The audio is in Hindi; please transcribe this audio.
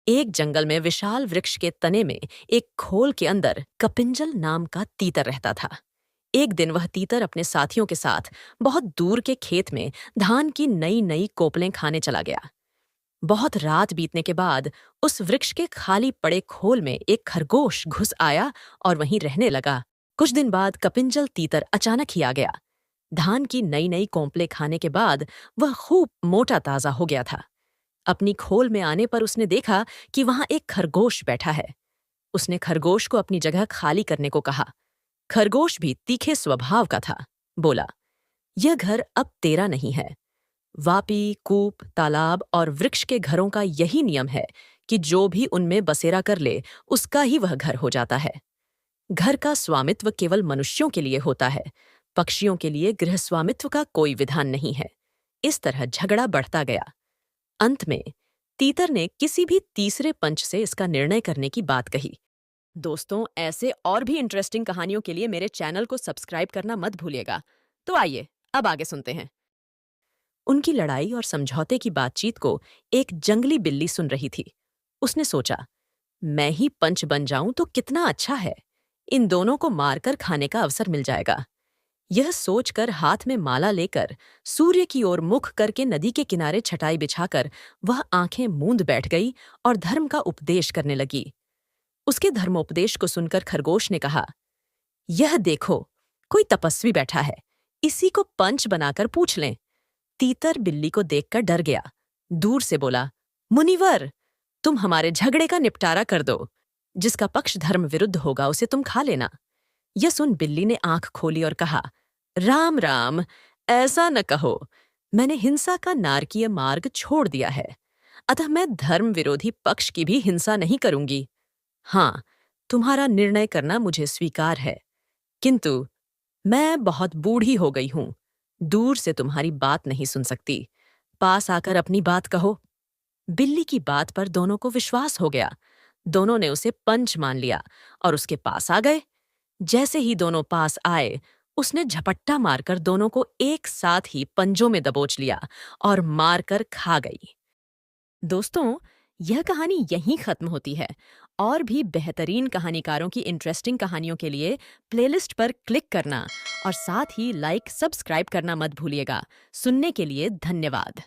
एक जंगल में विशाल वृक्ष के तने में एक खोल के अंदर कपिंजल नाम का तीतर रहता था। एक दिन वह तीतर अपने साथियों के साथ बहुत दूर के खेत में धान की नई नई कोपलें खाने चला गया। बहुत रात बीतने के बाद उस वृक्ष के खाली पड़े खोल में एक खरगोश घुस आया और वहीं रहने लगा। कुछ दिन बाद कपिंजल तीतर अचानक ही आ गया। धान की नई नई कोंपलें खाने के बाद वह खूब मोटा ताजा हो गया था। अपनी खोल में आने पर उसने देखा कि वहां एक खरगोश बैठा है। उसने खरगोश को अपनी जगह खाली करने को कहा। खरगोश भी तीखे स्वभाव का था। बोला, यह घर अब तेरा नहीं है। वापी, कूप, तालाब और वृक्ष के घरों का यही नियम है कि जो भी उनमें बसेरा कर ले उसका ही वह घर हो जाता है। घर का स्वामित्व केवल मनुष्यों के लिए होता है। पक्षियों के लिए गृह स्वामित्व का कोई विधान नहीं है। इस तरह झगड़ा बढ़ता गया। अंत में तीतर ने किसी भी तीसरे पंच से इसका निर्णय करने की बात कही। दोस्तों, ऐसे और भी इंटरेस्टिंग कहानियों के लिए मेरे चैनल को सब्सक्राइब करना मत भूलिएगा। तो आइए अब आगे सुनते हैं। उनकी लड़ाई और समझौते की बातचीत को एक जंगली बिल्ली सुन रही थी। उसने सोचा, मैं ही पंच बन जाऊं तो कितना अच्छा है। इन दोनों को मारकर खाने का अवसर मिल जाएगा। यह सोचकर हाथ में माला लेकर सूर्य की ओर मुख करके नदी के किनारे छटाई बिछाकर वह आंखें मूंद बैठ गई और धर्म का उपदेश करने लगी। उसके धर्मोपदेश को सुनकर खरगोश ने कहा, यह देखो, कोई तपस्वी बैठा है। इसी को पंच बनाकर पूछ लें। तीतर बिल्ली को देखकर डर गया। दूर से बोला, मुनिवर, तुम हमारे झगड़े का निपटारा कर दो। जिसका पक्ष धर्म विरुद्ध होगा उसे तुम खा लेना। यह सुन बिल्ली ने आंख खोली और कहा, राम राम, ऐसा न कहो। मैंने हिंसा का नारकीय मार्ग छोड़ दिया है, अतः मैं धर्म विरोधी पक्ष की भी हिंसा नहीं करूंगी। हाँ, तुम्हारा निर्णय करना मुझे स्वीकार है, किंतु मैं बहुत बूढ़ी हो गई हूं। दूर से तुम्हारी बात नहीं सुन सकती। पास आकर अपनी बात कहो। बिल्ली की बात पर दोनों को विश्वास हो गया। दोनों ने उसे पंच मान लिया और उसके पास आ गए। जैसे ही दोनों पास आए, उसने झपट्टा मारकर दोनों को एक साथ ही पंजों में दबोच लिया और मारकर खा गई। दोस्तों, यह कहानी यहीं खत्म होती है। और भी बेहतरीन कहानीकारों की इंटरेस्टिंग कहानियों के लिए प्लेलिस्ट पर क्लिक करना और साथ ही लाइक सब्सक्राइब करना मत भूलिएगा। सुनने के लिए धन्यवाद।